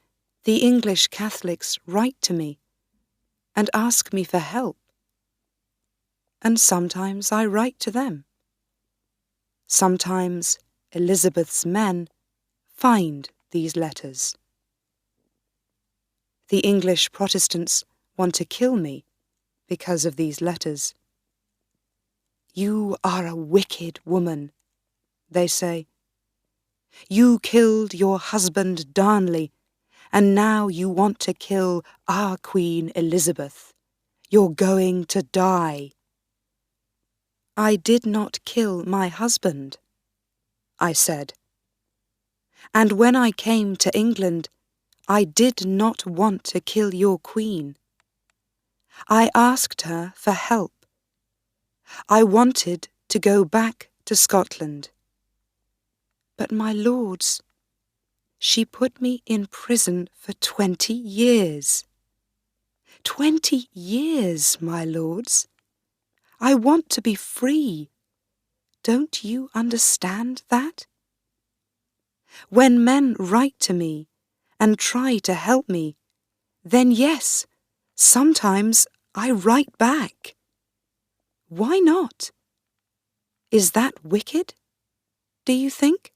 the English Catholics write to me and ask me for help, and sometimes I write to them. Sometimes Elizabeth's men find these letters. The English Protestants want to kill me because of these letters. You are a wicked woman, they say. You killed your husband Darnley, and now you want to kill our Queen Elizabeth. You're going to die. I did not kill my husband, I said. And when I came to England, I did not want to kill your queen. I asked her for help. I wanted to go back to Scotland. But my lords, she put me in prison for 20 years. 20 years, my lords. I want to be free. Don't you understand that? When men write to me and try to help me, then yes, sometimes I write back. Why not? Is that wicked, do you think?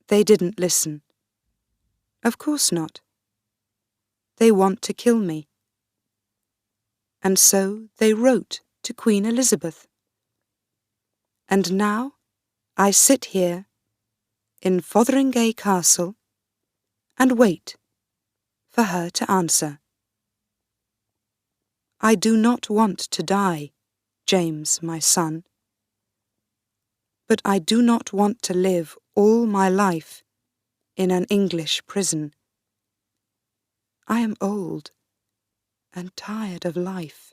They didn't listen. Of course not. They want to kill me. And so they wrote to Queen Elizabeth. And now I sit here in Fotheringay Castle and wait for her to answer. I do not want to die, James, my son, but I do not want to live all my life in an English prison. I am old and tired of life.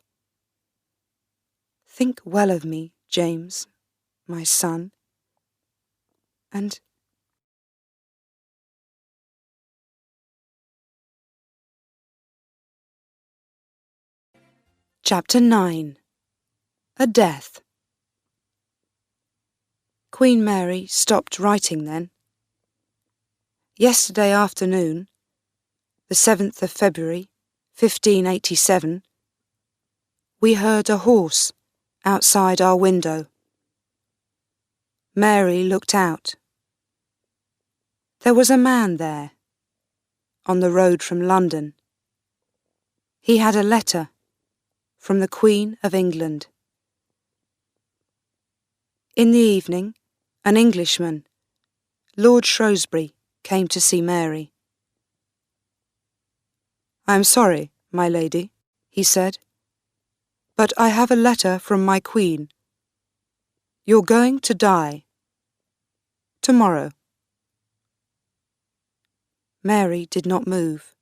Think well of me, James, my son, and Chapter 9. A Death. Queen Mary stopped writing then. Yesterday afternoon, the 7th of February, 1587, we heard a horse outside our window. Mary looked out. There was a man there, on the road from London. He had a letter from the Queen of England. In the evening, an Englishman, Lord Shrewsbury, came to see Mary. "I am sorry, my lady," he said, "but I have a letter from my Queen. You're going to die. Tomorrow." Mary did not move.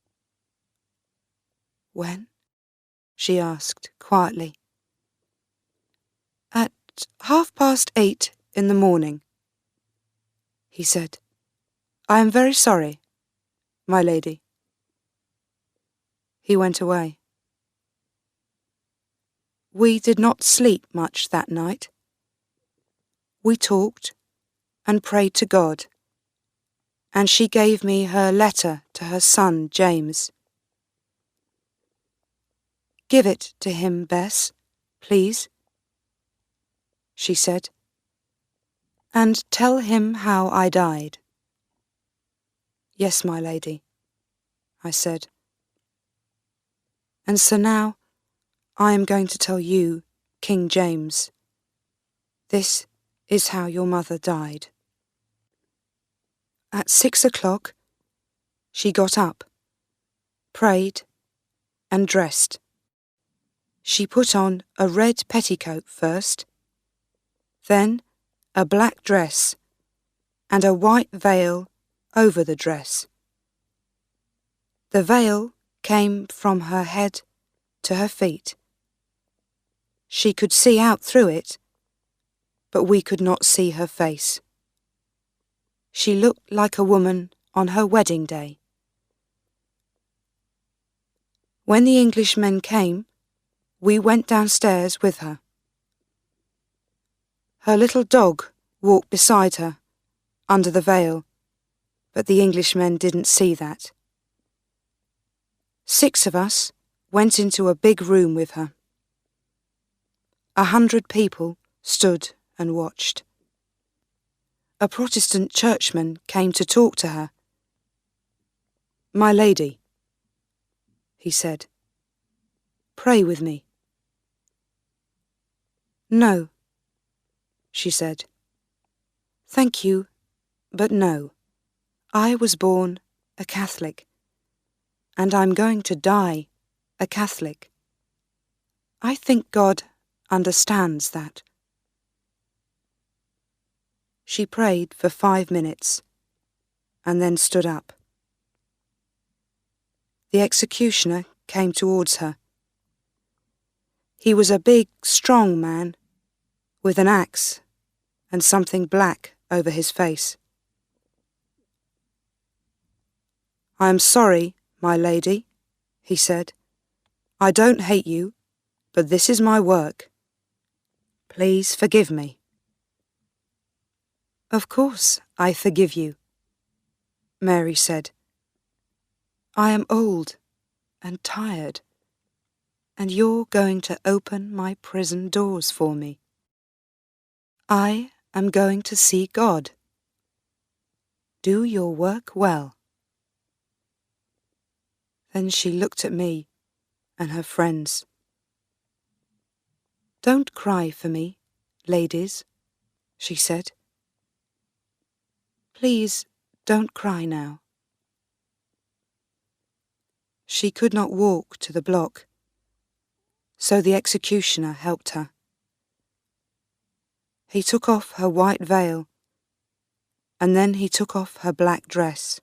"When?" she asked quietly. "At 8:30 in the morning," he said. "I am very sorry, my lady." He went away. We did not sleep much that night. We talked and prayed to God, and she gave me her letter to her son James. "Give it to him, Bess, please," she said, "and tell him how I died." "Yes, my lady," I said. "And so now I am going to tell you, King James. This is how your mother died." At 6 o'clock, she got up, prayed, and dressed. She put on a red petticoat first, then a black dress and a white veil over the dress. The veil came from her head to her feet. She could see out through it, but we could not see her face. She looked like a woman on her wedding day. When the Englishmen came, we went downstairs with her. Her little dog walked beside her, under the veil, but the Englishmen didn't see that. 6 of us went into a big room with her. 100 people stood and watched. A Protestant churchman came to talk to her. "My lady," he said, "pray with me." "No," she said. "Thank you, but no. I was born a Catholic, and I'm going to die a Catholic. I think God understands that." She prayed for 5 minutes, and then stood up. The executioner came towards her. He was a big, strong man, with an axe and something black over his face. "I am sorry, my lady," he said. "I don't hate you, but this is my work. Please forgive me." "Of course I forgive you," Mary said. "I am old and tired, and you're going to open my prison doors for me. I am going to see God. Do your work well." Then she looked at me and her friends. "Don't cry for me, ladies," she said. "Please don't cry now. She could not walk to the block, so the executioner helped her. He took off her white veil, and then he took off her black dress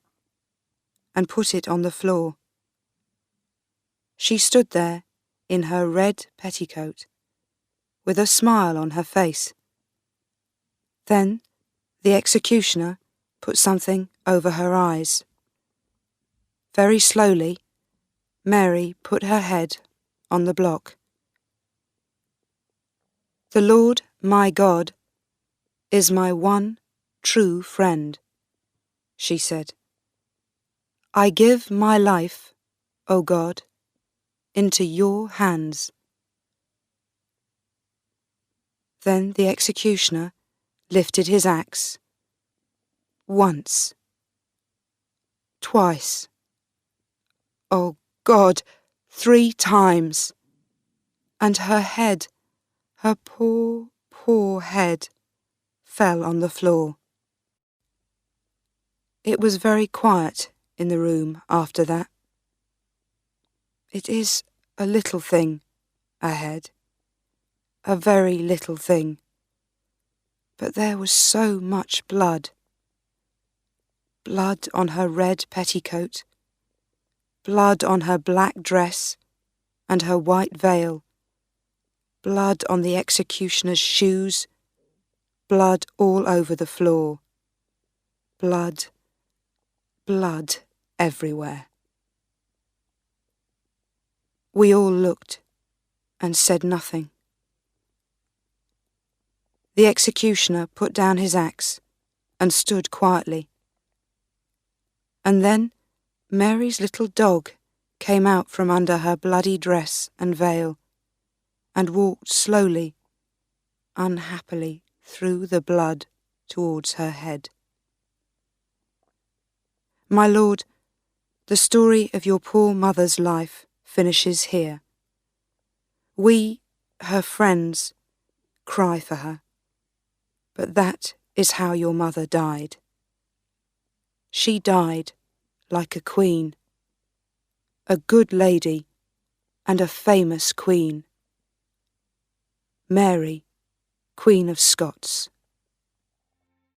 and put it on the floor. She stood there in her red petticoat, with a smile on her face. Then the executioner put something over her eyes. Very slowly, Mary put her head on the block. "The Lord my God is my one true friend," she said. "I give my life, O God, into your hands." Then the executioner lifted his axe. Once. Twice. Oh God, 3 times. And her head, her poor, poor head, fell on the floor. It was very quiet in the room after that. It is a little thing, a head, a very little thing. But there was so much blood. Blood on her red petticoat, blood on her black dress and her white veil, blood on the executioner's shoes, blood all over the floor. Blood, blood everywhere. We all looked and said nothing. The executioner put down his axe and stood quietly. And then Mary's little dog came out from under her bloody dress and veil and walked slowly, unhappily through the blood towards her head. My Lord, the story of your poor mother's life finishes here. We, her friends, cry for her, but that is how your mother died. She died like a queen, a good lady and a famous queen. Mary, Queen of Scots.